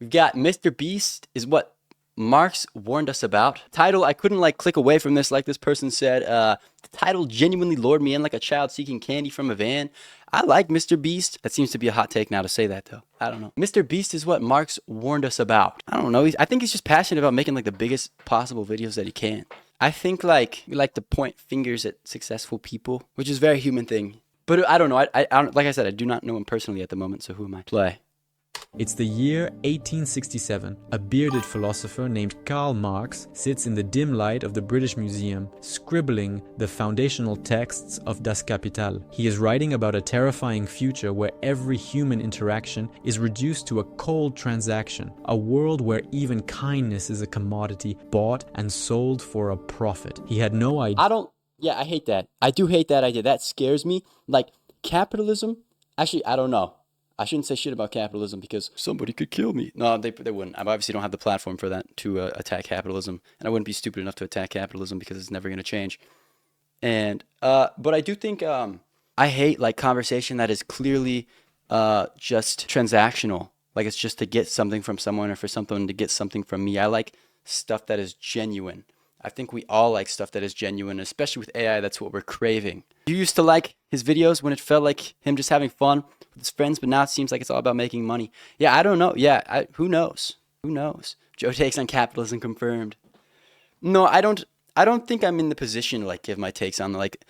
We've got Mr. Beast is what Marx warned us about. Title, I couldn't like click away from this like this person said. The title genuinely lured me in like a child seeking candy from a van. I like Mr. Beast. That seems to be a hot take now to say that though. I don't know. Mr. Beast is what Marx warned us about. I don't know. I think he's just passionate about making like the biggest possible videos that he can. I think like we like to point fingers at successful people, which is a very human thing. But I don't know. I don't, like I said, I do not know him personally at the moment, so who am I? Play. It's the year 1867. A bearded philosopher named Karl Marx sits in the dim light of the British Museum, scribbling the foundational texts of Das Kapital. He is writing about a terrifying future where every human interaction is reduced to a cold transaction, a world where even kindness is a commodity bought and sold for a profit. He had no idea. I hate that. I do hate that idea. That scares me. Like, capitalism, actually, I don't know. I shouldn't say shit about capitalism because somebody could kill me. No, they wouldn't. I obviously don't have the platform for that to attack capitalism, and I wouldn't be stupid enough to attack capitalism because it's never going to change. And but I do think I hate like conversation that is clearly just transactional. Like it's just to get something from someone or for someone to get something from me. I like stuff that is genuine. I think we all like stuff that is genuine, especially with AI. That's what we're craving. You used to like his videos when it felt like him just having fun with his friends, but now it seems like it's all about making money. Yeah, I don't know. Yeah, who knows? Who knows? Joe takes on capitalism confirmed. No, I don't. I don't think I'm in the position to like give my takes on like.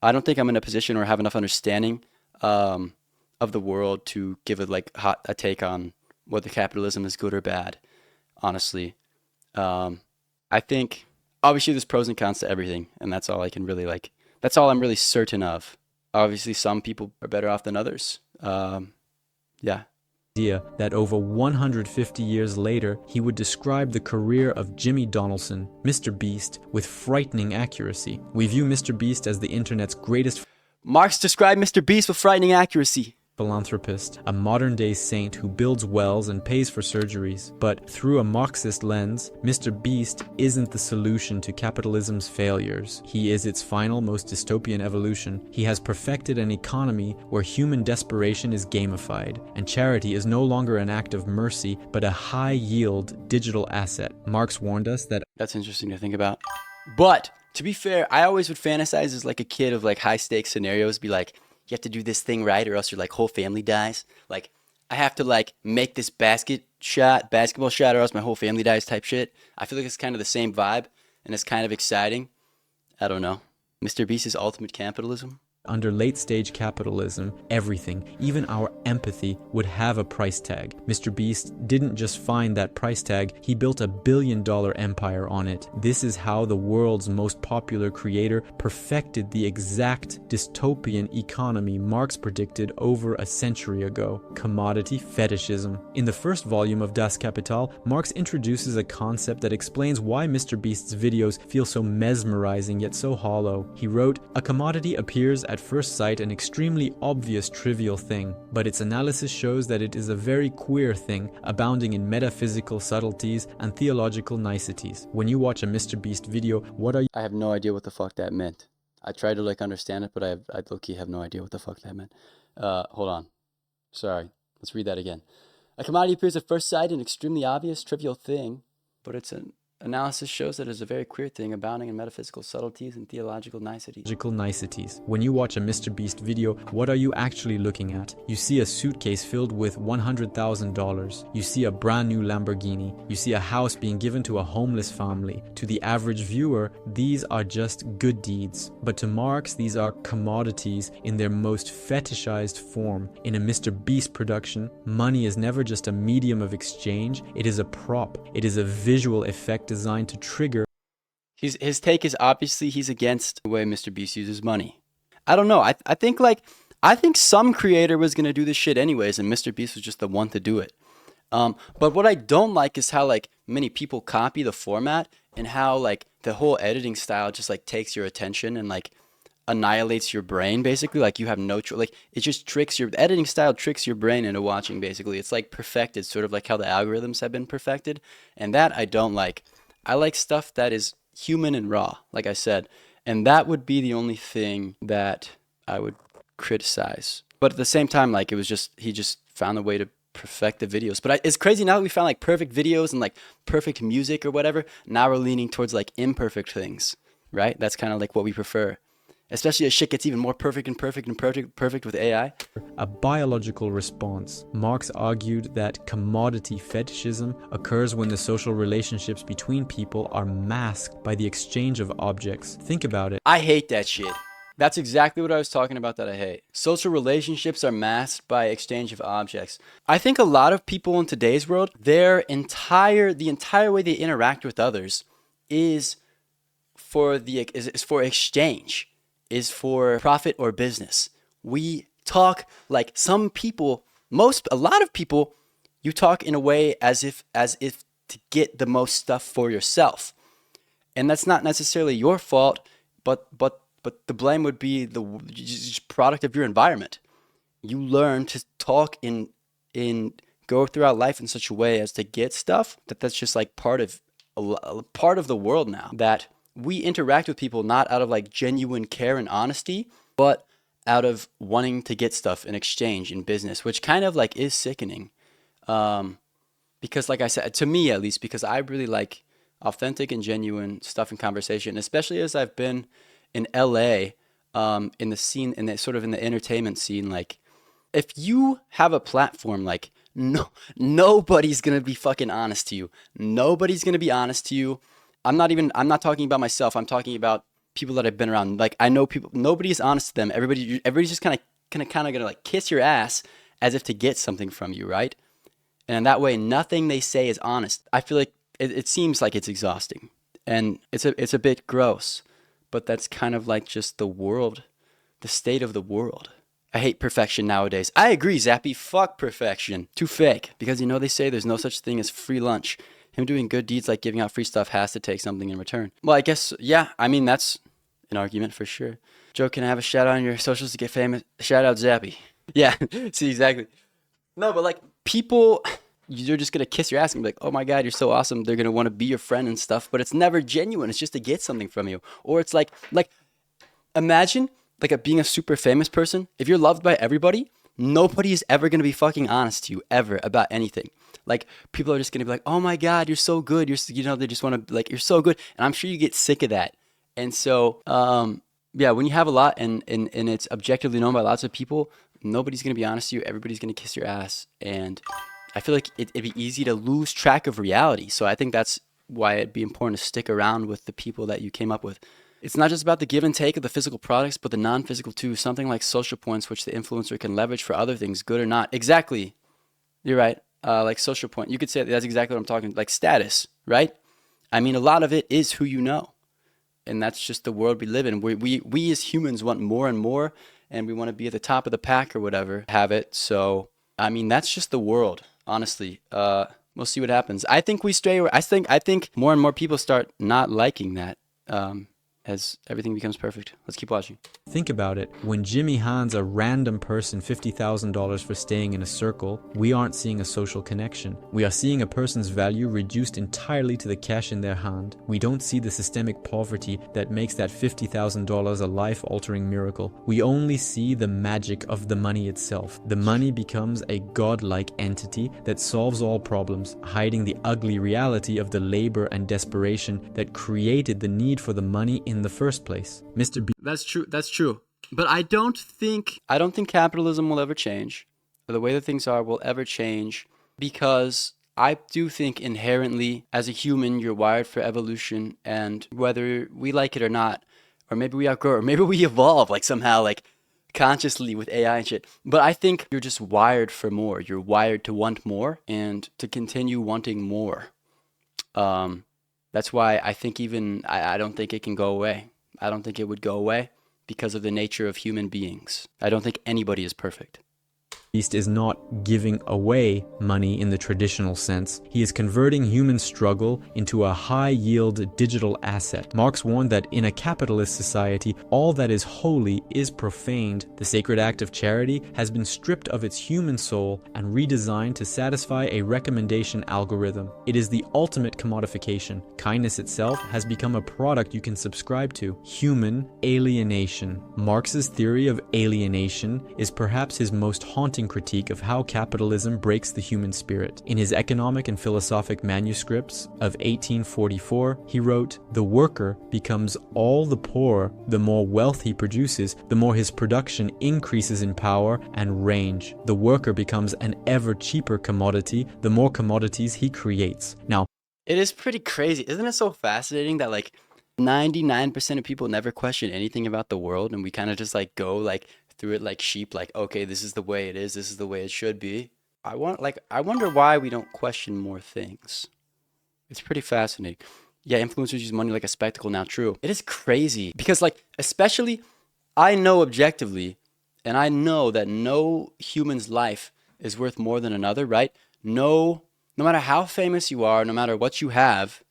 I don't think I'm in a position or have enough understanding of the world to give it like a take on whether capitalism is good or bad. Honestly, I think obviously there's pros and cons to everything, and that's all I can really like. That's all I'm really certain of. Obviously, some people are better off than others. Yeah. That over 150 years later, he would describe the career of Jimmy Donaldson, Mr. Beast, with frightening accuracy. We view Mr. Beast as the internet's greatest Marx described Mr. Beast with frightening accuracy. Philanthropist, a modern-day saint who builds wells and pays for surgeries. But through a Marxist lens, Mr. Beast isn't the solution to capitalism's failures. He is its final, most dystopian evolution. He has perfected an economy where human desperation is gamified, and charity is no longer an act of mercy, but a high-yield digital asset. Marx warned us that... That's interesting to think about. But, to be fair, I always would fantasize as like a kid of like high-stakes scenarios, be like, you have to do this thing right or else your like whole family dies. Like I have to like make this basketball shot or else my whole family dies type shit. I feel like it's kind of the same vibe and it's kind of exciting. I don't know. Mr. Beast's ultimate capitalism. Under late-stage capitalism, everything, even our empathy, would have a price tag. Mr. Beast didn't just find that price tag, he built a billion-dollar empire on it. This is how the world's most popular creator perfected the exact dystopian economy Marx predicted over a century ago: commodity fetishism. In the first volume of Das Kapital, Marx introduces a concept that explains why Mr. Beast's videos feel so mesmerizing yet so hollow. He wrote, "A commodity appears at first sight an extremely obvious trivial thing, but its analysis shows that it is a very queer thing, abounding in metaphysical subtleties and theological niceties. When you watch a Mr. Beast video, what are you..." I have no idea what the fuck that meant. I tried to like understand it, but I low-key have no idea what the fuck that meant. Hold on. Sorry. Let's read that again. A commodity appears at first sight an extremely obvious, trivial thing, but its analysis shows that it is a very queer thing, abounding in metaphysical subtleties and theological niceties. When you watch a Mr. Beast video, what are you actually looking at? You see a suitcase filled with $100,000. You see a brand new Lamborghini. You see a house being given to a homeless family. To the average viewer, these are just good deeds. But to Marx, these are commodities in their most fetishized form. In a Mr. Beast production, money is never just a medium of exchange. It is a prop. It is a visual effect designed to trigger. His take is obviously he's against the way Mr. Beast uses money. I don't know. I think some creator was gonna do this shit anyways, and Mr. Beast was just the one to do it. But what I don't like is how like many people copy the format and how like the whole editing style just like takes your attention and like annihilates your brain basically. Like you have no like it just tricks the editing style tricks your brain into watching basically. It's like perfected, sort of like how the algorithms have been perfected, and that I don't like. I like stuff that is human and raw, like I said, and that would be the only thing that I would criticize. But at the same time, like it was just he just found a way to perfect the videos. But it's crazy now that we found like perfect videos and like perfect music or whatever. Now we're leaning towards like imperfect things, right? That's kind of like what we prefer. Especially as shit gets even more perfect and perfect and perfect with AI. A biological response. Marx argued that commodity fetishism occurs when the social relationships between people are masked by the exchange of objects. Think about it. I hate that shit. That's exactly what I was talking about that I hate. Social relationships are masked by exchange of objects. I think a lot of people in today's world, the entire way they interact with others is for exchange, is for profit or business. We talk like some people, a lot of people, you talk in a way as if to get the most stuff for yourself. And that's not necessarily your fault, but the blame would be the product of your environment. You learn to talk go throughout life in such a way as to get stuff that's just like part of the world now. That we interact with people not out of like genuine care and honesty, but out of wanting to get stuff in exchange in business, which kind of like is sickening. Because like I said, to me at least, because I really like authentic and genuine stuff in conversation, especially as I've been in LA, in the scene, in the sort of in the entertainment scene. Like, if you have a platform, like nobody's gonna be fucking honest to you. Nobody's gonna be honest to you. I'm not talking about myself. I'm talking about people that I've been around. Like, I know people, nobody's honest to them. Everybody's just kind of gonna like kiss your ass as if to get something from you, right? And in that way, nothing they say is honest. I feel like it seems like it's exhausting, and it's a bit gross. But that's kind of like just the world, the state of the world. I hate perfection nowadays. I agree, Zappy. Fuck perfection. Too fake. Because they say there's no such thing as free lunch. Him doing good deeds like giving out free stuff has to take something in return. Well, I guess, yeah. I mean, that's an argument for sure. Joe, can I have a shout out on your socials to get famous? Shout out Zappy. Yeah, see, exactly. No, but like people, you're just going to kiss your ass and be like, oh my God, you're so awesome. They're going to want to be your friend and stuff, but it's never genuine. It's just to get something from you. Or it's like imagine like being a super famous person. If you're loved by everybody, nobody is ever going to be fucking honest to you ever about anything. Like, people are just going to be like, oh my God, you're so good. They just want to, like, you're so good. And I'm sure you get sick of that. And so, yeah, when you have a lot and it's objectively known by lots of people, nobody's going to be honest to you. Everybody's going to kiss your ass. And I feel like it'd be easy to lose track of reality. So I think that's why it'd be important to stick around with the people that you came up with. It's not just about the give and take of the physical products, but the non-physical too. Something like social points, which the influencer can leverage for other things, good or not. Exactly. You're right. Like social point. You could say that's exactly what I'm talking. Like status, right? I mean, a lot of it is who you know. And that's just the world we live in. We as humans want more and more, and we want to be at the top of the pack or whatever. Have it. So, I mean, that's just the world, honestly. We'll see what happens. I think I think more and more people start not liking that. As everything becomes perfect. Let's keep watching. Think about it. When Jimmy hands a random person $50,000 for staying in a circle, we aren't seeing a social connection. We are seeing a person's value reduced entirely to the cash in their hand. We don't see the systemic poverty that makes that $50,000 a life-altering miracle. We only see the magic of the money itself. The money becomes a godlike entity that solves all problems, hiding the ugly reality of the labor and desperation that created the need for the money in the first place. Mr. B. That's true. But I don't think capitalism will ever change, or the way that things are will ever change, because I do think inherently as a human you're wired for evolution, and whether we like it or not, or maybe we outgrow, or maybe we evolve like somehow, like consciously with AI and shit. But I think you're just wired for more. You're wired to want more and to continue wanting more. That's why I think I don't think it can go away. I don't think it would go away because of the nature of human beings. I don't think anybody is perfect. Beast is not giving away money in the traditional sense. He is converting human struggle into a high-yield digital asset. Marx warned that in a capitalist society, all that is holy is profaned. The sacred act of charity has been stripped of its human soul and redesigned to satisfy a recommendation algorithm. It is the ultimate commodification. Kindness itself has become a product you can subscribe to. Human alienation. Marx's theory of alienation is perhaps his most haunting striking critique of how capitalism breaks the human spirit. In his economic and philosophic manuscripts of 1844, he wrote, "The worker becomes all the poorer the more wealth he produces, the more his production increases in power and range. The worker becomes an ever cheaper commodity the more commodities he creates." Now, it is pretty crazy. Isn't it so fascinating that like 99% of people never question anything about the world, and we kind of just like go like through it like sheep, like, okay, this is the way it is, this is the way it should be. I wonder why we don't question more things. It's pretty fascinating. Yeah, influencers use money like a spectacle now. True. It is crazy because like, especially I know objectively, and I know that no human's life is worth more than another, right? No matter how famous you are, no matter what you have,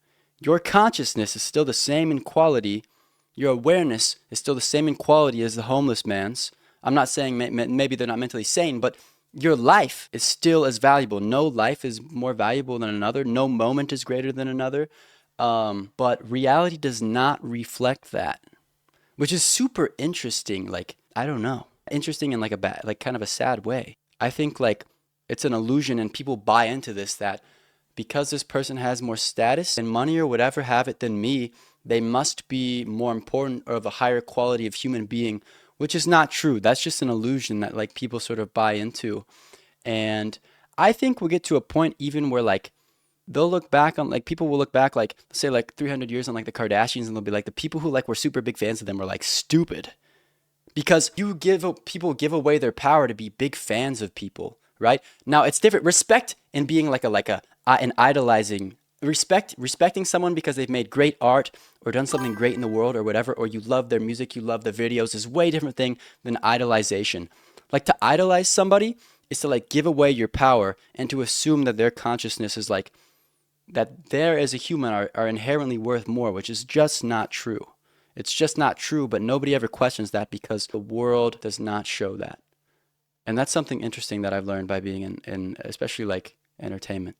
your consciousness is still the same in quality. Your awareness is still the same in quality as the homeless man's. I'm not saying maybe they're not mentally sane, but your life is still as valuable. No life is more valuable than another. No moment is greater than another. But reality does not reflect that, which is super interesting. Like, I don't know, interesting in like a bad, like kind of a sad way. I think like it's an illusion, and people buy into this, that because this person has more status and money or whatever have it than me, they must be more important or of a higher quality of human being, which is not true. That's just an illusion that like people sort of buy into. And I think we'll get to a point even where like they'll look back on, like, people will look back, like, say like 300 years on like the Kardashians, and they'll be like, the people who like were super big fans of them were like stupid, because people give away their power to be big fans of people, right? Now it's different. Respect and being like an idolizing, respecting someone because they've made great art or done something great in the world or whatever, or you love their music, you love their videos, is way different thing than idolization. Like, to idolize somebody is to like give away your power and to assume that their consciousness is like, that they as a human are inherently worth more, which is just not true. It's just not true, but nobody ever questions that because the world does not show that. And that's something interesting that I've learned by being in especially like entertainment.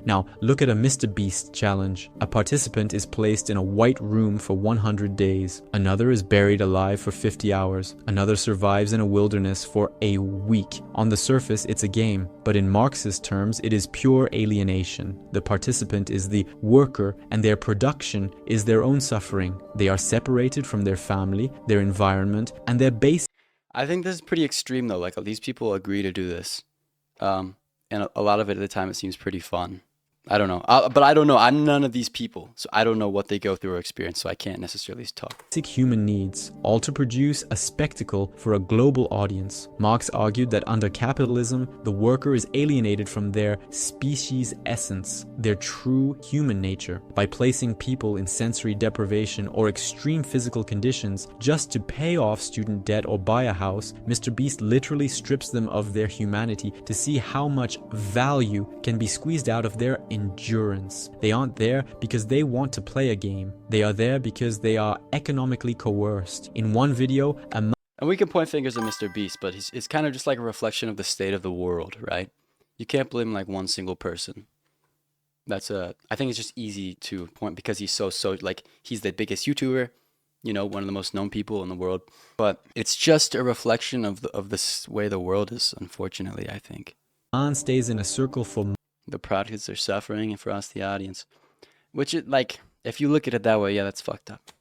Now, look at a Mr. Beast challenge. A participant is placed in a white room for 100 days. Another is buried alive for 50 hours. Another survives in a wilderness for a week. On the surface, it's a game, but in Marxist terms, it is pure alienation. The participant is the worker, and their production is their own suffering. They are separated from their family, their environment, and their base. I think this is pretty extreme though. Like, these people agree to do this. And a lot of it at the time, it seems pretty fun. I don't know. But I don't know. I'm none of these people, so I don't know what they go through or experience, so I can't necessarily talk. Basic human needs, all to produce a spectacle for a global audience. Marx argued that under capitalism, the worker is alienated from their species essence, their true human nature, by placing people in sensory deprivation or extreme physical conditions just to pay off student debt or buy a house. Mr. Beast literally strips them of their humanity to see how much value can be squeezed out of their endurance. They aren't there because they want to play a game. They are there because they are economically coerced. In one video, and we can point fingers at Mr. Beast, but it's kind of just like a reflection of the state of the world, right? You can't blame like one single person. I think it's just easy to point because he's so like, he's the biggest YouTuber, you know, one of the most known people in the world. But it's just a reflection of this way the world is, unfortunately, I think. man stays in a circle for the products are suffering, and for us, the audience. Which, like, if you look at it that way, yeah, that's fucked up.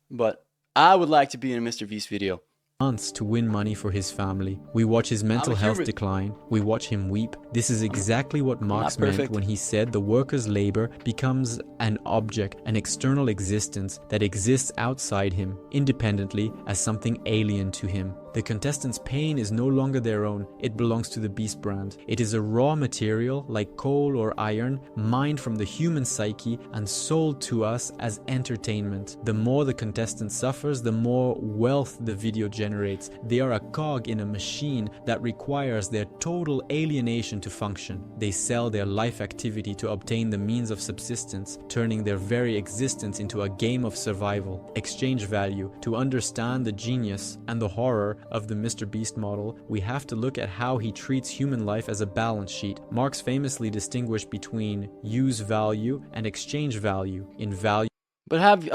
But I would like to be in a Mr. Beast video. months to win money for his family. We watch his mental health decline. We watch him weep. This is exactly what Marx meant when he said the worker's labor becomes an object, an external existence that exists outside him, independently, as something alien to him. The contestants' pain is no longer their own. It belongs to the Beast brand. It is a raw material, like coal or iron, mined from the human psyche and sold to us as entertainment. The more the contestant suffers, the more wealth the video generates. They are a cog in a machine that requires their total alienation to function. They sell their life activity to obtain the means of subsistence, turning their very existence into a game of survival. Exchange value. To understand the genius and the horror of the Mr. Beast model, we have to look at how he treats human life as a balance sheet. Marx famously distinguished between use value and exchange value. In value, but have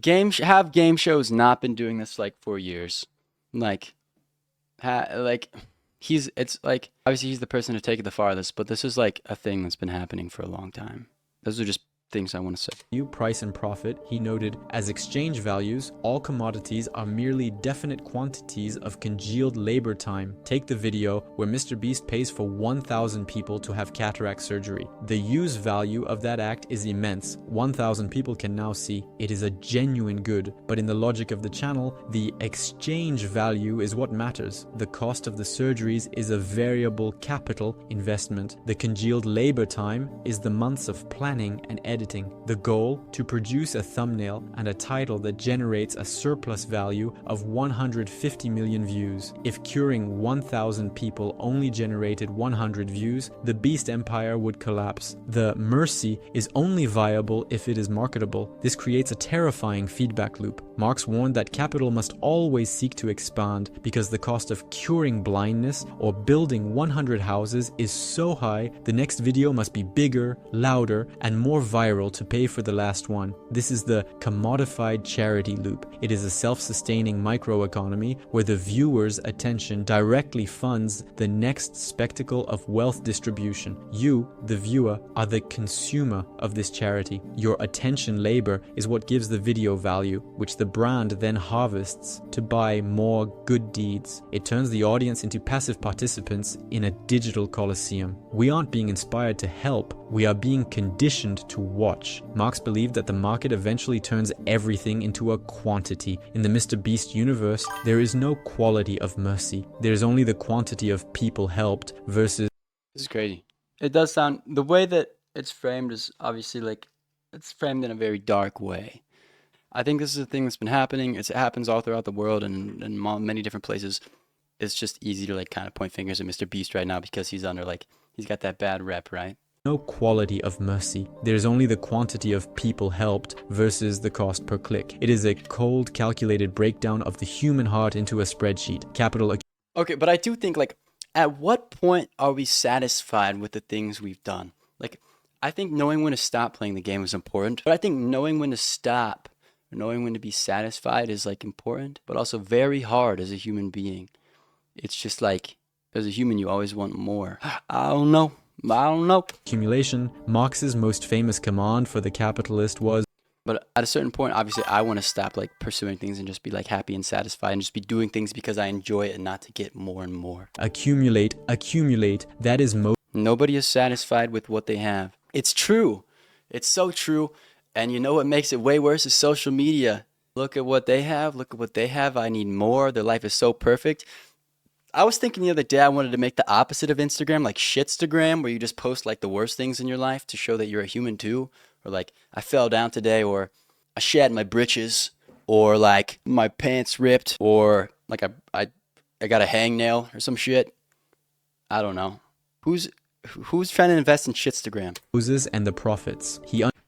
game shows not been doing this like for years? Like it's like, obviously he's the person to take it the farthest, but this is like a thing that's been happening for a long time. Those are just things I want to say. Price and profit, he noted, as exchange values, all commodities are merely definite quantities of congealed labor time. Take the video where Mr. Beast pays for 1,000 people to have cataract surgery. The use value of that act is immense. 1,000 people can now see it is a genuine good, but in the logic of the channel, the exchange value is what matters. The cost of the surgeries is a variable capital investment. The congealed labor time is the months of planning and editing. The goal, to produce a thumbnail and a title that generates a surplus value of 150 million views. If curing 1,000 people only generated 100 views, the Beast Empire would collapse. The mercy is only viable if it is marketable. This creates a terrifying feedback loop. Marx warned that capital must always seek to expand because the cost of curing blindness or building 100 houses is so high, the next video must be bigger, louder, and more viral to pay for the last one. This is the commodified charity loop. It is a self-sustaining microeconomy where the viewer's attention directly funds the next spectacle of wealth distribution. You, the viewer, are the consumer of this charity. Your attention labor is what gives the video value, which the brand then harvests to buy more good deeds. It turns the audience into passive participants in a digital coliseum. We aren't being inspired to help, we are being conditioned to watch. Marx believed that the market eventually turns everything into a quantity. In the Mr. Beast universe, there is no quality of mercy. There is only the quantity of people helped versus... This is crazy. It does sound, the way that it's framed is obviously like, it's framed in a very dark way. I think this is a thing that's been happening. It happens all throughout the world and in many different places. It's just easy to like kind of point fingers at Mr. Beast right now because he's under like, he's got that bad rep, right? No quality of mercy. There's only the quantity of people helped versus the cost per click. It is a cold, calculated breakdown of the human heart into a spreadsheet. Capital. Okay, but I do think, like, at what point are we satisfied with the things we've done? Like, I think knowing when to stop playing the game is important, but I think knowing when to stop, knowing when to be satisfied is, like, important, but also very hard as a human being. It's just like, as a human, you always want more. I don't know. Accumulation. Marx's most famous command for the capitalist was... But at a certain point, obviously, I want to stop like pursuing things and just be like happy and satisfied and just be doing things because I enjoy it and not to get more and more. Accumulate. That is most... Nobody is satisfied with what they have. It's true. It's so true. And you know what makes it way worse is social media. Look at what they have. Look at what they have. I need more. Their life is so perfect. I was thinking the other day I wanted to make the opposite of Instagram, like Shitstagram, where you just post like the worst things in your life to show that you're a human too. Or like, I fell down today, or I shat my britches, or like my pants ripped, or like I got a hangnail or some shit. I don't know. Who's trying to invest in Shitstagram? Moses and the prophets.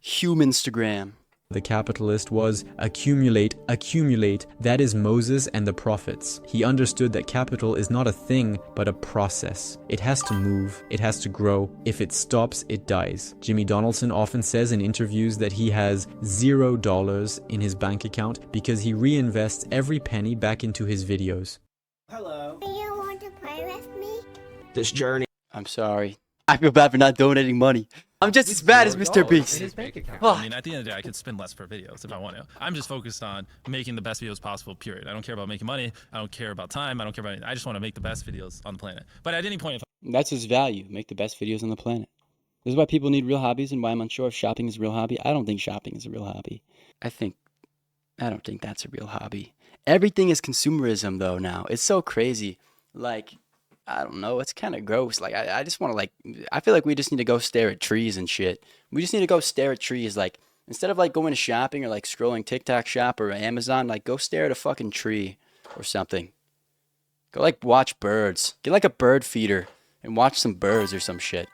Humanstagram. The capitalist was accumulate. That is Moses and the prophets. He understood that capital is not a thing, but a process. It has to move. It has to grow. If it stops, it dies. Jimmy Donaldson often says in interviews that he has $0 in his bank account because he reinvests every penny back into his videos. Hello. Do you want to play with me? This journey. I'm sorry. I feel bad for not donating money. I'm just as bad as Mr. Beast. I mean, at the end of the day, I could spend less per videos if I want to. I'm just focused on making the best videos possible, period. I don't care about making money. I don't care about time. I don't care about anything. I just want to make the best videos on the planet. But at any point, That's his value. Make the best videos on the planet. This is why people need real hobbies and why I'm unsure if shopping is a real hobby. I don't think shopping is a real hobby. I don't think that's a real hobby. Everything is consumerism, though, now. It's so crazy. Like, I don't know. It's kind of gross. Like, I just want to, like, I feel like we just need to go stare at trees and shit. We just need to go stare at trees. Like, instead of, like, going to shopping or, like, scrolling TikTok shop or Amazon, like, go stare at a fucking tree or something. Go, like, watch birds. Get, like, a bird feeder and watch some birds or some shit.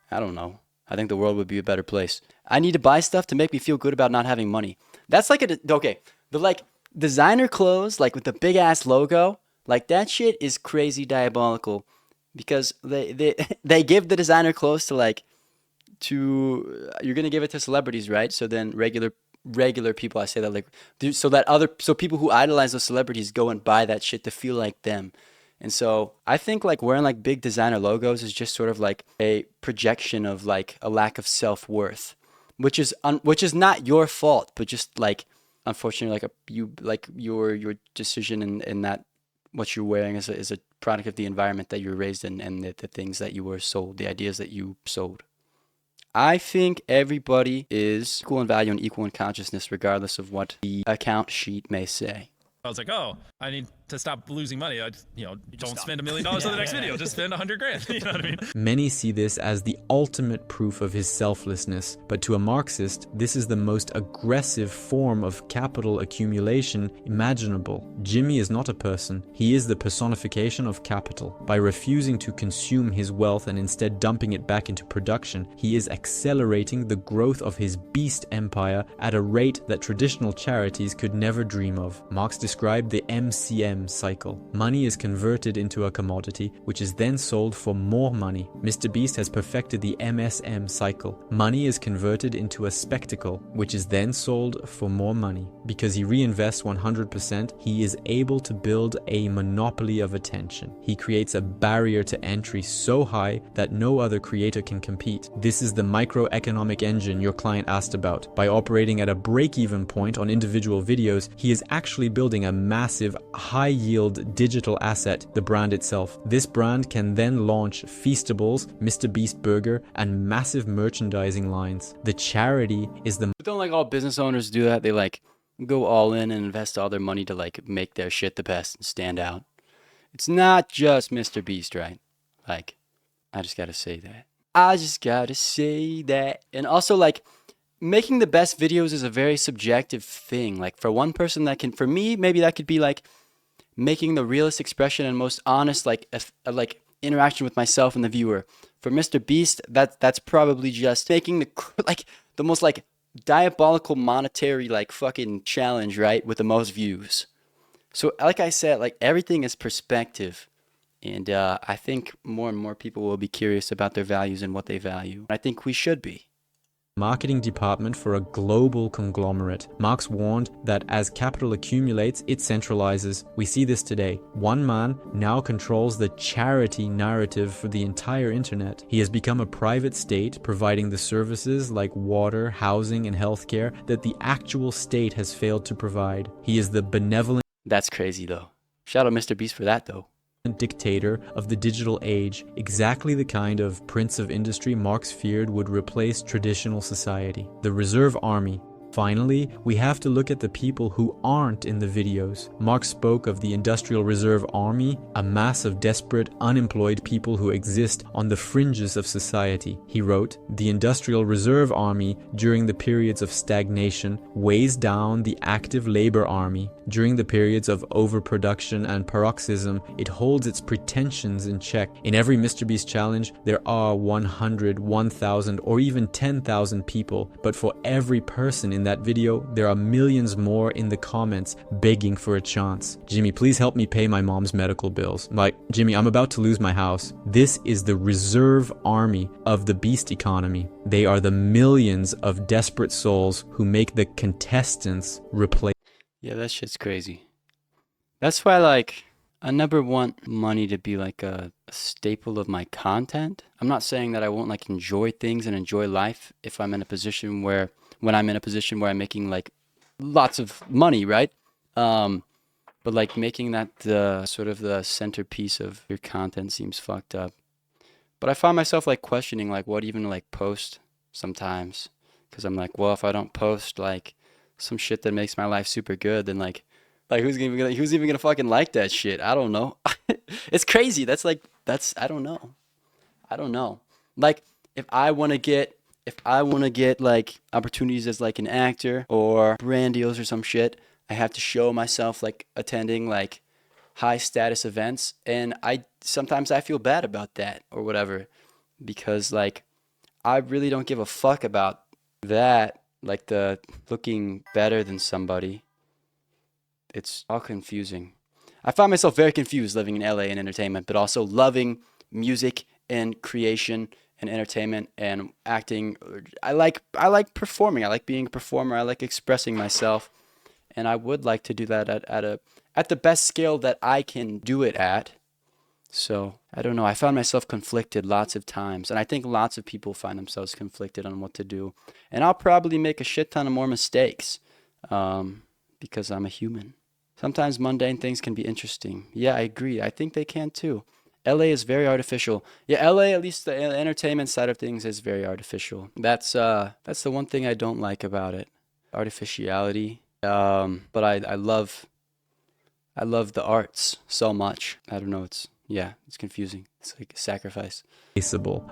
I don't know. I think the world would be a better place. I need to buy stuff to make me feel good about not having money. That's like okay. The, like, designer clothes, like, with the big-ass logo, like, that shit is crazy diabolical because they give the designer clothes to, like, you're going to give it to celebrities, right? So then regular people, I say that, like, so people who idolize those celebrities go and buy that shit to feel like them. And so I think like wearing like big designer logos is just sort of like a projection of like a lack of self-worth, which is not your fault, but just like unfortunately like your decision in that what you're wearing is a product of the environment that you were raised in and the things that you were sold, the ideas that you sold. I think everybody is equal in value and equal in consciousness, regardless of what the account sheet may say. I was like, oh, I need to stop losing money. Don't spend $1 million on the next video. Just spend $100,000. You know what I mean? Many see this as the ultimate proof of his selflessness, but to a Marxist, this is the most aggressive form of capital accumulation imaginable. Jimmy is not a person. He is the personification of capital. By refusing to consume his wealth and instead dumping it back into production, he is accelerating the growth of his beast empire at a rate that traditional charities could never dream of. Marx described the MCM cycle. Money is converted into a commodity, which is then sold for more money. Mr. Beast has perfected the MSM cycle. Money is converted into a spectacle, which is then sold for more money. Because he reinvests 100%, he is able to build a monopoly of attention. He creates a barrier to entry so high that no other creator can compete. This is the microeconomic engine your client asked about. By operating at a break-even point on individual videos, he is actually building a massive, high-yield digital asset, the brand itself. This brand can then launch Feastables, Mr. Beast Burger, and massive merchandising lines. The charity is the... But don't like all business owners do that? They like go all in and invest all their money to like make their shit the best and stand out. It's not just Mr. Beast, right? Like, I just gotta say that. I just gotta say that. And also like, making the best videos is a very subjective thing. Like for one person that can, for me, maybe that could be like making the realest expression and most honest, like interaction with myself and the viewer. For Mr. Beast, that's probably just making the most like diabolical monetary like fucking challenge, right? With the most views. So like I said, like everything is perspective. And I think more and more people will be curious about their values and what they value. I think we should be. Marketing department for a global conglomerate. Marx warned that as capital accumulates, it centralizes. We see this today. One man now controls the charity narrative for the entire internet. He has become a private state, providing the services like water, housing, and healthcare that the actual state has failed to provide. He is the benevolent... That's crazy though. Shout out Mr. Beast for that though. Dictator of the digital age, exactly the kind of prince of industry Marx feared would replace traditional society. The reserve army. Finally, we have to look at the people who aren't in the videos. Marx spoke of the Industrial Reserve Army, a mass of desperate, unemployed people who exist on the fringes of society. He wrote, "The Industrial Reserve Army, during the periods of stagnation, weighs down the active labor army. During the periods of overproduction and paroxysm, it holds its pretensions in check. In every Mr. Beast challenge, there are 100, 1,000, or even 10,000 people, but for every person in that video, there are millions more in the comments begging for a chance. Jimmy, please help me pay my mom's medical bills. Like, Jimmy, I'm about to lose my house." This is the reserve army of the beast economy. They are the millions of desperate souls who make the contestants replace. Yeah, that shit's crazy. That's why, like, I never want money to be like a staple of my content. I'm not saying that I won't like enjoy things and enjoy life if I'm in a position where, when I'm in a position where I'm making like lots of money, right? But like making that the sort of the centerpiece of your content seems fucked up. But I find myself like questioning like what even like post sometimes. Because I'm like, well, if I don't post like some shit that makes my life super good, then like who's even gonna fucking like that shit? I don't know. It's crazy. That's I don't know. Like if I want to get like opportunities as like an actor or brand deals or some shit, I have to show myself like attending like high status events, and sometimes I feel bad about that or whatever, because like I really don't give a fuck about that, like the looking better than somebody. It's all confusing. I find myself very confused living in LA and entertainment, but also loving music and creation and entertainment and acting. I like performing. I like being a performer. I like expressing myself, and I would like to do that at the best scale that I can do it at. So I don't know. I found myself conflicted lots of times. And I think lots of people find themselves conflicted on what to do. And I'll probably make a shit ton of more mistakes because I'm a human. Sometimes mundane things can be interesting. Yeah, I agree. I think they can too. LA is very artificial. Yeah, LA, at least the entertainment side of things, is very artificial. That's the one thing I don't like about it. Artificiality. But I love the arts so much. I don't know, it's confusing. It's like a sacrifice.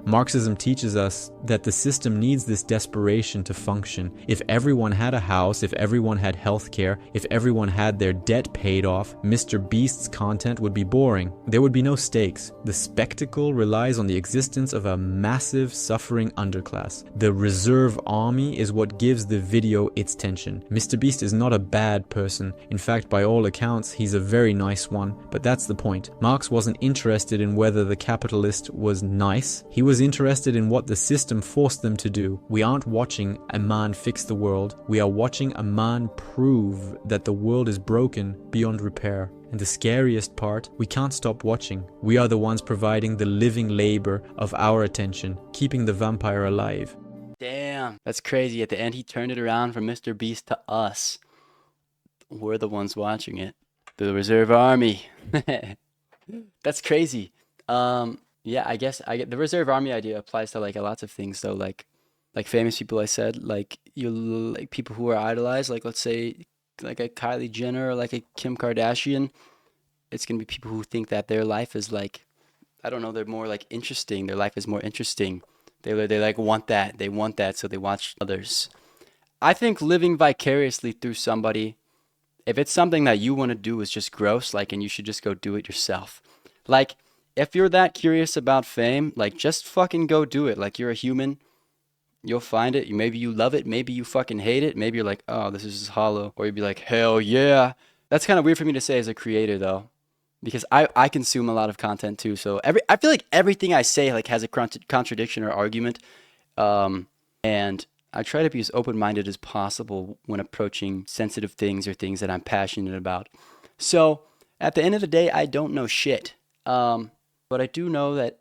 Marxism teaches us that the system needs this desperation to function. If everyone had a house, if everyone had healthcare, if everyone had their debt paid off, Mr. Beast's content would be boring. There would be no stakes. The spectacle relies on the existence of a massive suffering underclass. The reserve army is what gives the video its tension. Mr. Beast is not a bad person. In fact, by all accounts, he's a very nice one. But that's the point. Marx wasn't interested in whether the capitalist was nice. He was interested in what the system forced them to do. We aren't watching a man fix the world. We are watching a man prove that the world is broken beyond repair. And the scariest part, we can't stop watching. We are the ones providing the living labor of our attention, keeping the vampire alive. Damn, that's crazy. At the end, he turned it around from Mr. Beast to us. We're the ones watching it. The reserve army. That's crazy. Yeah, I guess I get the reserve army idea applies to like lots of things though, like famous people. I said like like people who are idolized, like let's say like a Kylie Jenner or like a Kim Kardashian. It's gonna be people who think that their life is like, I don't know, they're more like interesting. Their life is more interesting. They like want that. They want that, so they watch others. I think living vicariously through somebody, if it's something that you want to do, is just gross. Like, and you should just go do it yourself. Like, if you're that curious about fame, like just fucking go do it. Like you're a human, you'll find it. Maybe you love it, maybe you fucking hate it. Maybe you're like, oh, this is just hollow. Or you'd be like, hell yeah. That's kind of weird for me to say as a creator though, because I consume a lot of content too. So I feel like everything I say like has a contradiction or argument, and I try to be as open-minded as possible when approaching sensitive things or things that I'm passionate about. So at the end of the day, I don't know shit. But I do know that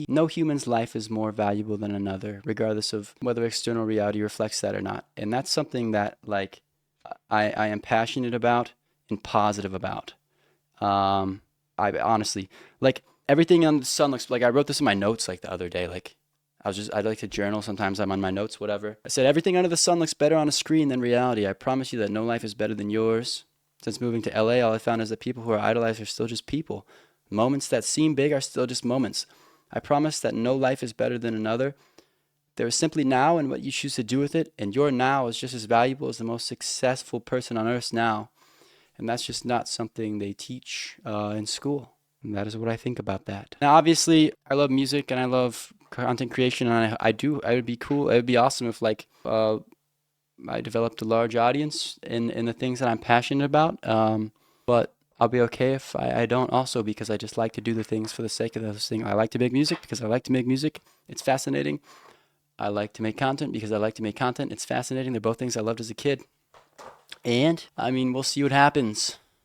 no human's life is more valuable than another, regardless of whether external reality reflects that or not. And that's something that like I am passionate about and positive about. I honestly like everything on the sun looks like, I wrote this in my notes like the other day. Like I like to journal. Sometimes I'm on my notes, whatever. I said, everything under the sun looks better on a screen than reality. I promise you that no life is better than yours. Since moving to LA, all I found is that people who are idolized are still just people. Moments that seem big are still just moments. I promise that no life is better than another. There is simply now and what you choose to do with it, and your now is just as valuable as the most successful person on Earth's now. And that's just not something they teach in school. And that is what I think about that. Now, obviously, I love music and I love content creation, and I would be cool. It would be awesome if like I developed a large audience in the things that I'm passionate about. But I'll be okay if I don't also, because I just like to do the things for the sake of those things. I like to make music because I like to make music. It's fascinating. I like to make content because I like to make content. It's fascinating. They're both things I loved as a kid. And, I mean, we'll see what happens.